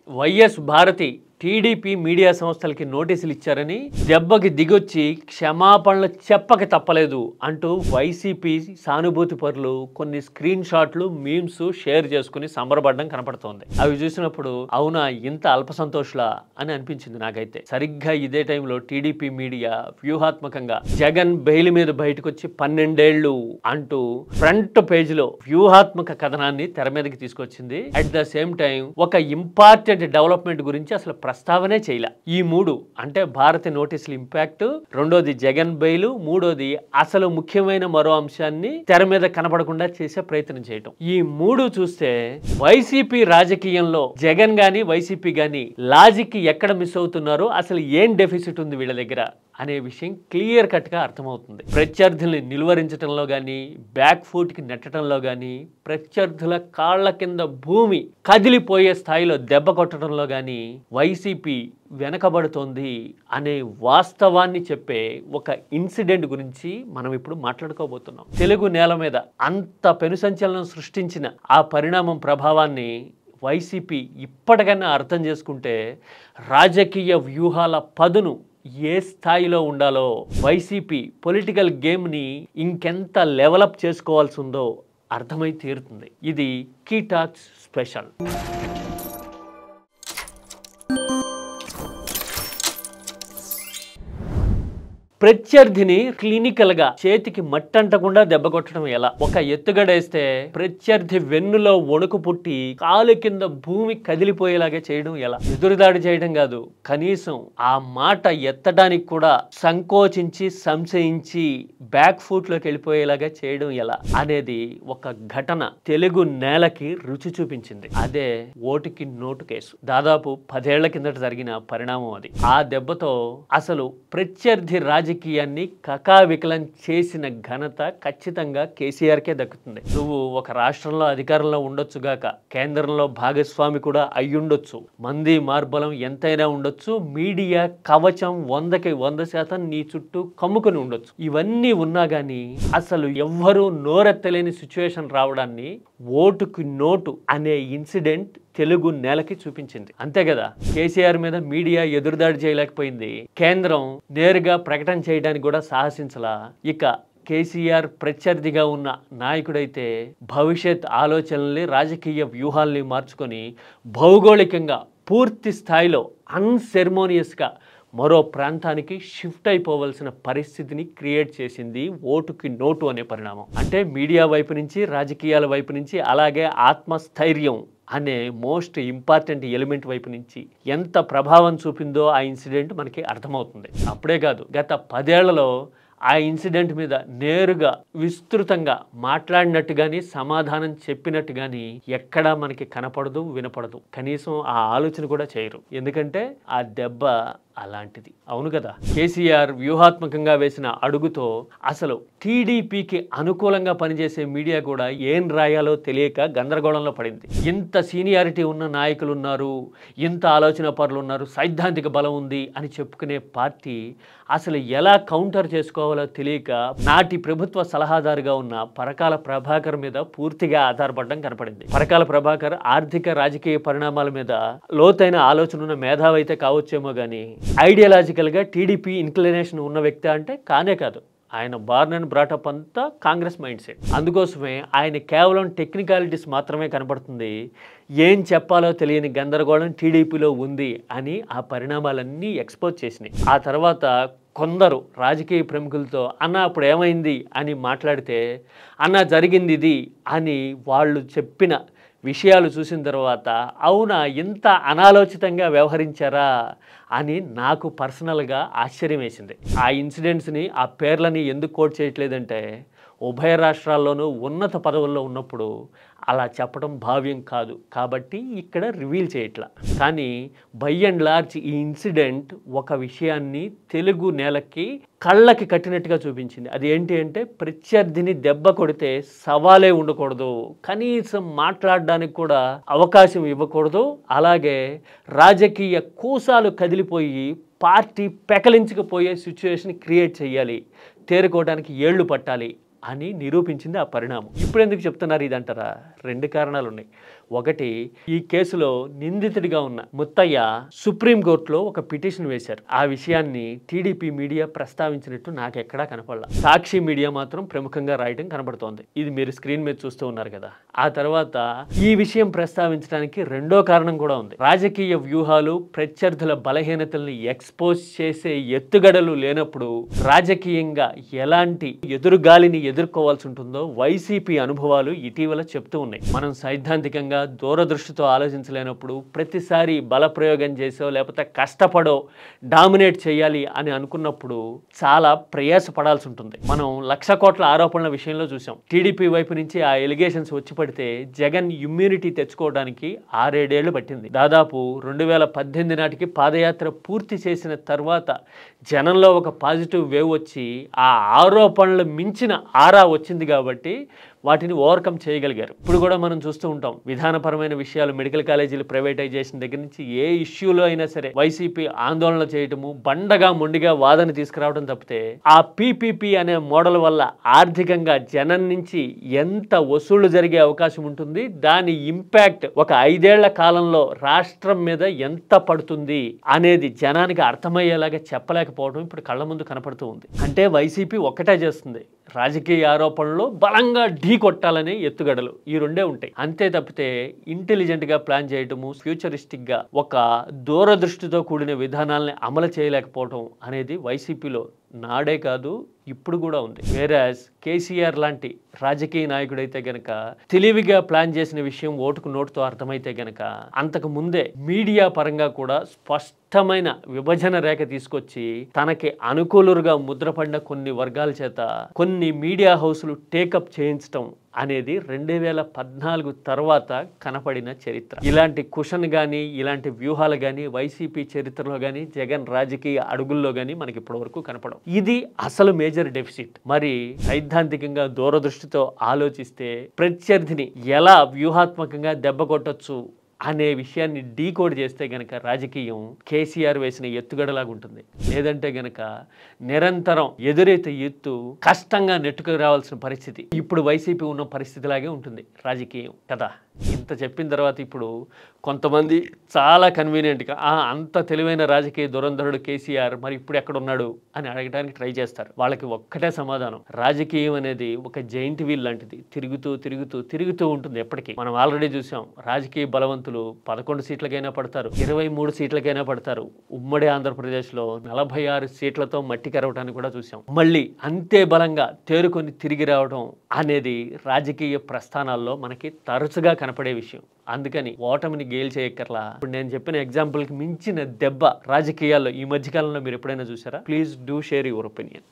YS Bharati TDP media సంస్థలకి నోటీసులు ఇచ్చారని దెబ్బకి దిగొచ్చి క్షమాపణలు చెప్పక తప్పలేదు అంటూ వైసీపీ సానుభూతి పరులు కొన్ని స్క్రీన్ షాట్లు మీమ్స్ షేర్ చేసుకుని సంబరపడడం కనపడుతోంది. అవి చూసినప్పుడు అవునా ఇంత అల్ప సంతోషులా అని అనిపించింది నాకైతే. సరిగ్గా ఇదే టైంలో టీడీపీ మీడియా వ్యూహాత్మకంగా జగన్ బెయిల్ మీద బయటకు వచ్చి 12 ఏళ్లు అంటూ ఫ్రంట్ పేజ్ లో వ్యూహాత్మక కథనాన్ని తెర మీదకి తీసుకొచ్చింది. అట్ ద సేమ్ టైం ఒక ఇంపార్టెంట్ డెవలప్మెంట్ గురించి అసలు ప్రస్తావనే చేయలే. ఈ మూడు అంటే భారత నోటీసుల ఇంపాక్ట్, రెండోది జగన్ బెయిల్, మూడోది అసలు ముఖ్యమైన మరో అంశాన్ని తెర మీద కనపడకుండా చేసే ప్రయత్నం చేయటం. ఈ మూడు చూస్తే వైసీపీ రాజకీయంలో జగన్ గాని వైసీపీ గాని లాజిక్ ఎక్కడ మిస్ అవుతున్నారో, అసలు ఏం డెఫిసిట్ ఉంది వీళ్ళ దగ్గర అనే విషయం క్లియర్ కట్ గా అర్థమవుతుంది. ప్రత్యర్థుల్ని నిలువరించడంలో గానీ, బ్యాక్ ఫుట్ కి నెట్టడంలో గానీ, ప్రత్యర్థుల కాళ్ల కింద భూమి కదిలిపోయే స్థాయిలో దెబ్బ కొట్టడంలో గానీ వైసీపీ వెనకబడుతోంది అనే వాస్తవాన్ని చెప్పే ఒక ఇన్సిడెంట్ గురించి మనం ఇప్పుడు మాట్లాడుకోబోతున్నాం. తెలుగు నేల మీద అంత పెనుసంచలనం సృష్టించిన ఆ పరిణామం ప్రభావాన్ని వైసీపీ ఇప్పటికైనా అర్థం చేసుకుంటే రాజకీయ వ్యూహాల పదును ఏ స్థాయిలో ఉండాలో, వైసీపీ పొలిటికల్ గేమ్ని ఇంకెంత లెవలప్ చేసుకోవాల్సి ఉందో అర్థమై తీరుతుంది. ఇది కీ టాక్స్ స్పెషల్. ప్రత్యర్థిని క్లినికల్ గా చేతికి మట్టంటకుండా దెబ్బ కొట్టడం ఎలా? ఒక ఎత్తుగడేస్తే ప్రత్యర్థి వెన్నులో వణుకు పుట్టి కాలు కింద భూమి కదిలిపోయేలాగా చేయడం ఎలా? ఎదురుదాడి చేయడం కాదు, కనీసం ఆ మాట ఎత్తడానికి కూడా సంకోచించి సంశయించి బ్యాక్ ఫుట్ లోకి వెళ్ళిపోయేలాగా చేయడం ఎలా అనేది ఒక ఘటన తెలుగు నేలకి రుచి చూపించింది. అదే ఓటుకి నోటు కేసు. దాదాపు 10 ఏళ్ల కిందట జరిగిన పరిణామం అది. ఆ దెబ్బతో అసలు ప్రత్యర్థి రాజకీయాన్ని కకావికలం చేసిన ఘనత ఖచ్చితంగా కేసీఆర్కే దక్కుతుంది. నువ్వు ఒక రాష్ట్రంలో అధికారంలో ఉండొచ్చుగాక, కేంద్రంలో భాగస్వామి కూడా అయ్యుండొచ్చు, మంది మార్బలం ఎంతైనా ఉండొచ్చు, మీడియా కవచం 100కి 100% నీ చుట్టూ కమ్ముకుని ఉండొచ్చు. ఇవన్నీ ఉన్నా గానీ అసలు ఎవ్వరూ నోరెత్తలేని సిచ్యువేషన్ రావడాన్ని ఓటుకి నోటు అనే ఇన్సిడెంట్ తెలుగు నేలకి చూపించింది. అంతే కదా, కేసీఆర్ మీద మీడియా ఎదురుదాడి చేయలేకపోయింది, కేంద్రం నేరుగా ప్రకటన చేయడానికి కూడా సాహసించలా. ఇక కేసీఆర్ ప్రత్యర్థిగా ఉన్న నాయకుడైతే భవిష్యత్ ఆలోచనల్ని, రాజకీయ వ్యూహాల్ని మార్చుకొని భౌగోళికంగా పూర్తి స్థాయిలో అన్సెర్మోనియస్గా మరో ప్రాంతానికి షిఫ్ట్ అయిపోవలసిన పరిస్థితిని క్రియేట్ చేసింది ఓటుకి నోటు అనే పరిణామం. అంటే మీడియా వైపు నుంచి, రాజకీయాల వైపు నుంచి, అలాగే ఆత్మస్థైర్యం అనే మోస్ట్ ఇంపార్టెంట్ ఎలిమెంట్ వైపు నుంచి ఎంత ప్రభావం చూపిందో ఆ ఇన్సిడెంట్ మనకి అర్థమవుతుంది. అప్పుడే కాదు, గత 10 ఏళ్లలో ఆ ఇన్సిడెంట్ మీద నేరుగా విస్తృతంగా మాట్లాడినట్టు కానీ, సమాధానం చెప్పినట్టు కానీ ఎక్కడా మనకి కనపడదు, వినపడదు. కనీసం ఆ ఆలోచన కూడా చేయరు. ఎందుకంటే ఆ దెబ్బ అలాంటిది. అవును కదా, కేసీఆర్ వ్యూహాత్మకంగా వేసిన అడుగుతో అసలు టీడీపీకి అనుకూలంగా పనిచేసే మీడియా కూడా ఏం రాయాలో తెలియక గందరగోళంలో పడింది. ఇంత సీనియారిటీ ఉన్న నాయకులు ఉన్నారు, ఇంత ఆలోచన పరులు ఉన్నారు, సైద్ధాంతిక బలం ఉంది అని చెప్పుకునే పార్టీ అసలు ఎలా కౌంటర్ చేసుకోవాలో తెలియక నాటి ప్రభుత్వ సలహాదారుగా ఉన్న పరకాల ప్రభాకర్ మీద పూర్తిగా ఆధారపడడం కనపడింది. పరకాల ప్రభాకర్ ఆర్థిక రాజకీయ పరిణామాల మీద లోతైన ఆలోచన ఉన్న మేధావి అయితే కావచ్చేమో కానీ ఐడియాలజికల్ గా టీడీపీ ఇన్క్లినేషన్ ఉన్న వ్యక్తి అంటే కానే కాదు. ఆయన బార్న్ అండ్ బ్రాటప్ అంతా కాంగ్రెస్ మైండ్ సెట్. అందుకోసమే ఆయన కేవలం టెక్నికాలిటీస్ మాత్రమే కనపడుతుంది. ఏం చెప్పాలో తెలియని గందరగోళం టీడీపీలో ఉంది అని ఆ పరిణామాలన్నీ ఎక్స్పోజ్ చేసినాయి. ఆ తర్వాత కొందరు రాజకీయ ప్రముఖులతో అన్న అప్పుడు ఏమైంది అని మాట్లాడితే, అన్న జరిగింది ఇది అని వాళ్ళు చెప్పిన విషయాలు చూసిన తర్వాత అవునా ఇంత అనాలోచితంగా వ్యవహరించారా అని నాకు పర్సనల్గా ఆశ్చర్యం వేసింది. ఆ ఇన్సిడెంట్స్ని, ఆ పేర్లని ఎందుకు కోట్ చేయట్లేదంటే, ఉభయ రాష్ట్రాల్లోనూ ఉన్నత పదవుల్లో ఉన్నప్పుడు అలా చెప్పడం భావ్యం కాదు కాబట్టి ఇక్కడ రివీల్ చేయట్లా. కానీ బై అండ్ లార్జ్ ఈ ఇన్సిడెంట్ ఒక విషయాన్ని తెలుగు నేలకి కళ్ళకి కట్టినట్టుగా చూపించింది. అది ఏంటి అంటే, ప్రత్యర్థిని దెబ్బ కొడితే సవాలే ఉండకూడదు, కనీసం మాట్లాడడానికి కూడా అవకాశం ఇవ్వకూడదు, అలాగే రాజకీయ కూసాలు కదిలిపోయి పార్టీ పెకలించకపోయే సిచ్యువేషన్ క్రియేట్ చేయాలి, తేరుకోవడానికి ఏళ్లు పట్టాలి అని నిరూపించింది ఆ పరిణామం. ఇప్పుడు ఎందుకు చెప్తున్నారు ఇదంటారా? 2 కారణాలు ఉన్నాయి. ఒకటి, ఈ కేసులో నిందితుడిగా ఉన్న ముత్తయ్య సుప్రీంకోర్టులో ఒక పిటిషన్ వేశారు. ఆ విషయాన్ని టీడీపీ మీడియా ప్రస్తావించినట్టు నాకు ఎక్కడా కనపడలా. సాక్షి మీడియా మాత్రం ప్రముఖంగా రాయడం కనబడుతోంది. ఇది మీరు స్క్రీన్ మీద చూస్తూ ఉన్నారు కదా. ఆ తర్వాత ఈ విషయం ప్రస్తావించడానికి రెండో కారణం కూడా ఉంది. రాజకీయ వ్యూహాలు, ప్రత్యర్థుల బలహీనతల్ని ఎక్స్పోజ్ చేసే ఎత్తుగడలు లేనప్పుడు రాజకీయంగా ఎలాంటి ఎదురుగాలిని ఎదుర్కోవాల్సి ఉంటుందో వైసీపీ అనుభవాలు ఇటీవల చెప్తూ ఉన్నాయి. మనం సైద్ధాంతికంగా దూరదృష్టితో ఆలోచించలేనప్పుడు ప్రతిసారి బలప్రయోగం చేసో లేకపోతే కష్టపడో డామినేట్ చేయాలి అని అనుకున్నప్పుడు చాలా ప్రయాసపడాల్సి ఉంటుంది. మనం 1,00,000 కోట్ల ఆరోపణల విషయంలో చూసాం. టీడీపీ వైపు నుంచి ఆ ఎలిగేషన్స్ వచ్చి పడితే జగన్ ఇమ్యూనిటీ తెచ్చుకోవడానికి 6-7 ఏళ్లు పట్టింది. దాదాపు 2018 నాటికి పాదయాత్ర పూర్తి చేసిన తర్వాత జనంలో ఒక పాజిటివ్ వేవ్ వచ్చి ఆ ఆరోపణలు మించిన ఆరా వచ్చింది కాబట్టి వాటిని ఓవర్కమ్ చేయగలిగారు. ఇప్పుడు కూడా మనం చూస్తూ ఉంటాం, విధానపరమైన విషయాలు, మెడికల్ కాలేజీలు ప్రైవేటైజేషన్ దగ్గర నుంచి ఏ ఇష్యూలో అయినా సరే వైసీపీ ఆందోళన చేయటము, బండగా మొండిగా వాదన తీసుకురావడం తప్పితే ఆ పీపీపీ అనే మోడల్ వల్ల ఆర్థికంగా జనం నుంచి ఎంత వసూళ్లు జరిగే అవకాశం ఉంటుంది, దాని ఇంపాక్ట్ ఒక 5 ఏళ్ల కాలంలో రాష్ట్రం మీద ఎంత పడుతుంది అనేది జనానికి అర్థమయ్యేలాగా చెప్పలేకపోవడం ఇప్పుడు కళ్ళ ముందు కనపడుతూ ఉంది. అంటే వైసీపీ ఒక్కటే చేస్తుంది, రాజకీయ ఆరోపణలు బలంగా ఢీ కొట్టాలనే ఎత్తుగడలు ఈ రెండే ఉంటాయి. అంతే తప్పితే ఇంటెలిజెంట్గా ప్లాన్ చేయటము, ఫ్యూచరిస్టిక్గా ఒక దూరదృష్టితో కూడిన విధానాలని అమలు చేయలేకపోవడం అనేది వైసీపీలో నాడే కాదు ఇప్పుడు కూడా ఉంది. వేరాజ్ కేసీఆర్ లాంటి రాజకీయ నాయకుడైతే గనక తెలివిగా ప్లాన్ చేసిన విషయం ఓటుకు నోటుతో అర్థమైతే గనక అంతకు ముందే మీడియా పరంగా కూడా స్పష్టమైన విభజన రేఖ తీసుకొచ్చి తనకి అనుకూలుగా ముద్రపడిన కొన్ని వర్గాల చేత కొన్ని మీడియా హౌస్లు టేకప్ చేయించడం అనేది 2014 తర్వాత కనపడిన చరిత్ర. ఇలాంటి కుషన్ కానీ ఇలాంటి వ్యూహాలు కానీ వైసీపీ చరిత్రలో కానీ జగన్ రాజకీయ అడుగుల్లో కానీ మనకి ఇప్పటి వరకు కనపడవు. ఇది అసలు మేజర్ డెఫిసిట్. మరి సైద్ధాంతికంగా దూరదృష్టితో ఆలోచిస్తే ప్రత్యర్థిని ఎలా వ్యూహాత్మకంగా దెబ్బ కొట్టొచ్చు అనే విషయాన్ని డీకోడ్ చేస్తే గనక రాజకీయం కేసీఆర్ వేసిన ఎత్తుగడలాగా ఉంటుంది. లేదంటే గనక నిరంతరం ఎదురైతే ఎత్తు కష్టంగా నెట్టుకు రావాల్సిన పరిస్థితి ఇప్పుడు వైసీపీ ఉన్న పరిస్థితిలాగే ఉంటుంది రాజకీయం కదా. ఇంత చెప్పిన తర్వాత ఇప్పుడు కొంతమంది చాలా కన్వీనియంట్గా అంత తెలివైన రాజకీయ దురంధరుడు కేసీఆర్ మరి ఇప్పుడు ఎక్కడున్నాడు అని అడగడానికి ట్రై చేస్తారు. వాళ్ళకి ఒక్కటే సమాధానం, రాజకీయం అనేది ఒక జైంట్ వీల్ లాంటిది, తిరుగుతూ తిరుగుతూ తిరుగుతూ ఉంటుంది ఎప్పటికీ. మనం ఆల్రెడీ చూసాం, రాజకీయ బలవంతులు 11 సీట్లకైనా పడతారు, 23 సీట్లకైనా పడతారు. ఉమ్మడి ఆంధ్రప్రదేశ్లో 46 సీట్లతో మట్టి కరవటాన్ని కూడా చూసాం. మళ్ళీ అంతే బలంగా తేరుకొని తిరిగి రావడం అనేది రాజకీయ ప్రస్థానాల్లో మనకి తరచుగా కనపడే విషయం. అందుకని ఓటమిని గేల్ చేయక్కర్లా. ఇప్పుడు నేను చెప్పిన ఎగ్జాంపుల్కి మించిన దెబ్బ రాజకీయాల్లో ఈ మధ్యకాలంలో మీరు ఎప్పుడైనా చూసారా? Please do share your opinion.